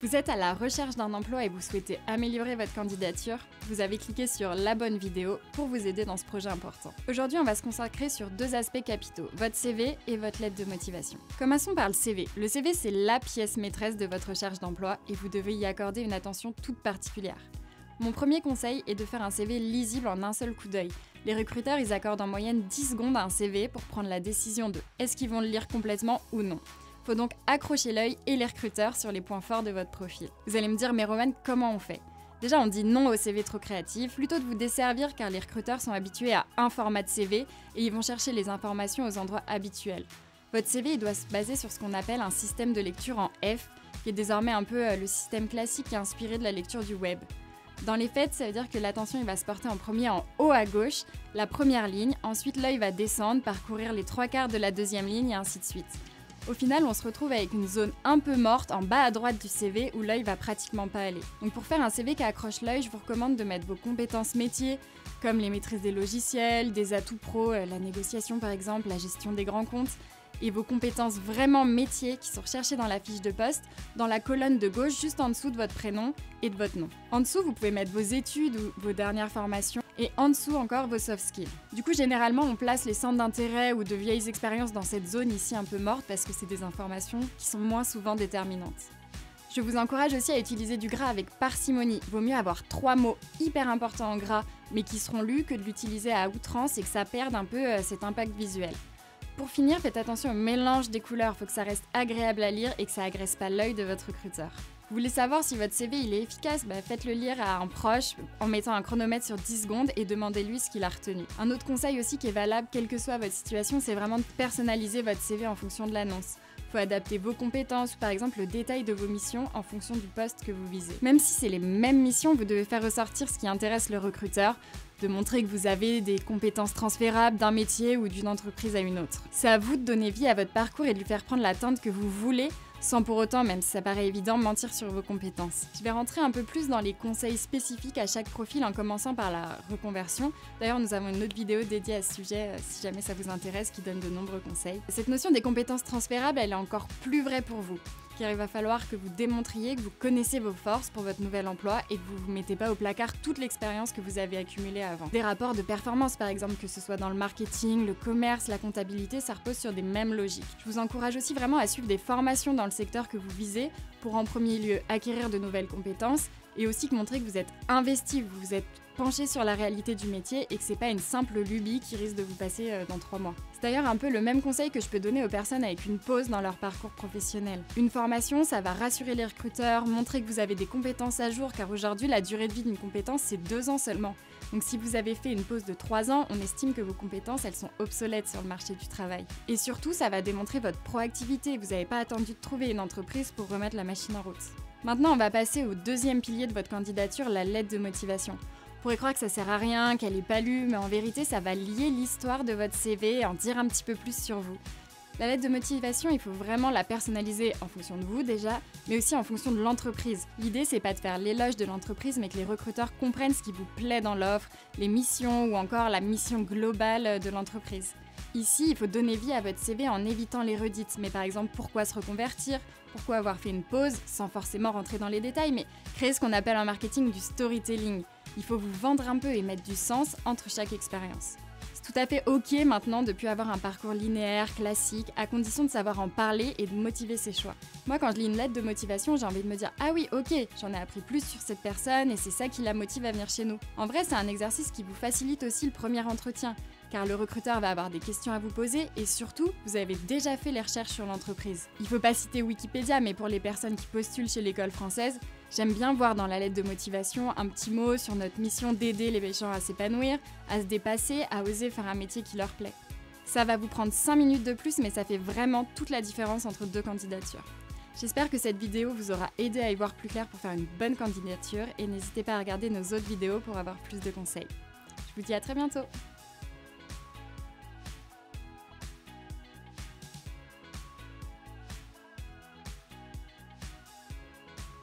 Vous êtes à la recherche d'un emploi et vous souhaitez améliorer votre candidature? Vous avez cliqué sur la bonne vidéo pour vous aider dans ce projet important. Aujourd'hui, on va se consacrer sur deux aspects capitaux, votre CV et votre lettre de motivation. Commençons par le CV. Le CV, c'est la pièce maîtresse de votre recherche d'emploi et vous devez y accorder une attention toute particulière. Mon premier conseil est de faire un CV lisible en un seul coup d'œil. Les recruteurs, ils accordent en moyenne 10 secondes à un CV pour prendre la décision de est-ce qu'ils vont le lire complètement ou non. Faut donc accrocher l'œil et les recruteurs sur les points forts de votre profil. Vous allez me dire, mais Romane, comment on fait? Déjà, on dit non au CV trop créatif, plutôt de vous desservir car les recruteurs sont habitués à un format de CV et ils vont chercher les informations aux endroits habituels. Votre CV il doit se baser sur ce qu'on appelle un système de lecture en F, qui est désormais un peu le système classique inspiré de la lecture du web. Dans les faits, ça veut dire que l'attention il va se porter en premier en haut à gauche, la première ligne, ensuite l'œil va descendre, parcourir les 3/4 de la deuxième ligne et ainsi de suite. Au final, on se retrouve avec une zone un peu morte en bas à droite du CV où l'œil va pratiquement pas aller. Donc pour faire un CV qui accroche l'œil, je vous recommande de mettre vos compétences métiers, comme les maîtrises des logiciels, des atouts pro, la négociation par exemple, la gestion des grands comptes, et vos compétences vraiment métiers qui sont recherchées dans la fiche de poste, dans la colonne de gauche juste en dessous de votre prénom et de votre nom. En dessous, vous pouvez mettre vos études ou vos dernières formations, et en dessous encore vos soft skills. Du coup, généralement, on place les centres d'intérêt ou de vieilles expériences dans cette zone ici un peu morte parce que c'est des informations qui sont moins souvent déterminantes. Je vous encourage aussi à utiliser du gras avec parcimonie. Vaut mieux avoir 3 mots hyper importants en gras, mais qui seront lus, que de l'utiliser à outrance et que ça perde un peu cet impact visuel. Pour finir, faites attention au mélange des couleurs, faut que ça reste agréable à lire et que ça agresse pas l'œil de votre recruteur. Vous voulez savoir si votre CV il est efficace? Faites-le lire à un proche en mettant un chronomètre sur 10 secondes et demandez-lui ce qu'il a retenu. Un autre conseil aussi qui est valable, quelle que soit votre situation, c'est vraiment de personnaliser votre CV en fonction de l'annonce. Faut adapter vos compétences ou par exemple le détail de vos missions en fonction du poste que vous visez. Même si c'est les mêmes missions, vous devez faire ressortir ce qui intéresse le recruteur, de montrer que vous avez des compétences transférables d'un métier ou d'une entreprise à une autre. C'est à vous de donner vie à votre parcours et de lui faire prendre la teinte que vous voulez, sans pour autant, même si ça paraît évident, mentir sur vos compétences. Je vais rentrer un peu plus dans les conseils spécifiques à chaque profil en commençant par la reconversion. D'ailleurs, nous avons une autre vidéo dédiée à ce sujet, si jamais ça vous intéresse, qui donne de nombreux conseils. Cette notion des compétences transférables, elle est encore plus vraie pour vous, car il va falloir que vous démontriez que vous connaissez vos forces pour votre nouvel emploi et que vous ne vous mettez pas au placard toute l'expérience que vous avez accumulée avant. Des rapports de performance par exemple, que ce soit dans le marketing, le commerce, la comptabilité, ça repose sur des mêmes logiques. Je vous encourage aussi vraiment à suivre des formations dans le secteur que vous visez pour en premier lieu acquérir de nouvelles compétences et aussi montrer que vous êtes investi, vous êtes penché sur la réalité du métier et que c'est pas une simple lubie qui risque de vous passer dans 3 mois. C'est d'ailleurs un peu le même conseil que je peux donner aux personnes avec une pause dans leur parcours professionnel. Une formation, ça va rassurer les recruteurs, montrer que vous avez des compétences à jour, car aujourd'hui la durée de vie d'une compétence c'est 2 ans seulement. Donc si vous avez fait une pause de 3 ans, on estime que vos compétences elles sont obsolètes sur le marché du travail. Et surtout, ça va démontrer votre proactivité, vous n'avez pas attendu de trouver une entreprise pour remettre la machine en route. Maintenant, on va passer au deuxième pilier de votre candidature, la lettre de motivation. On pourrait croire que ça sert à rien, qu'elle n'est pas lue, mais en vérité, ça va lier l'histoire de votre CV et en dire un petit peu plus sur vous. La lettre de motivation, il faut vraiment la personnaliser en fonction de vous déjà, mais aussi en fonction de l'entreprise. L'idée, c'est pas de faire l'éloge de l'entreprise, mais que les recruteurs comprennent ce qui vous plaît dans l'offre, les missions ou encore la mission globale de l'entreprise. Ici, il faut donner vie à votre CV en évitant les redites, mais par exemple, pourquoi se reconvertir, pourquoi avoir fait une pause, sans forcément rentrer dans les détails, mais créer ce qu'on appelle en marketing du storytelling. Il faut vous vendre un peu et mettre du sens entre chaque expérience. C'est tout à fait ok maintenant de ne plus avoir un parcours linéaire, classique, à condition de savoir en parler et de motiver ses choix. Moi, quand je lis une lettre de motivation, j'ai envie de me dire « Ah oui, ok, j'en ai appris plus sur cette personne et c'est ça qui la motive à venir chez nous ». En vrai, c'est un exercice qui vous facilite aussi le premier entretien, car le recruteur va avoir des questions à vous poser et surtout, vous avez déjà fait les recherches sur l'entreprise. Il ne faut pas citer Wikipédia, mais pour les personnes qui postulent chez l'école française, j'aime bien voir dans la lettre de motivation un petit mot sur notre mission d'aider les gens à s'épanouir, à se dépasser, à oser faire un métier qui leur plaît. Ça va vous prendre 5 minutes de plus, mais ça fait vraiment toute la différence entre 2 candidatures. J'espère que cette vidéo vous aura aidé à y voir plus clair pour faire une bonne candidature et n'hésitez pas à regarder nos autres vidéos pour avoir plus de conseils. Je vous dis à très bientôt!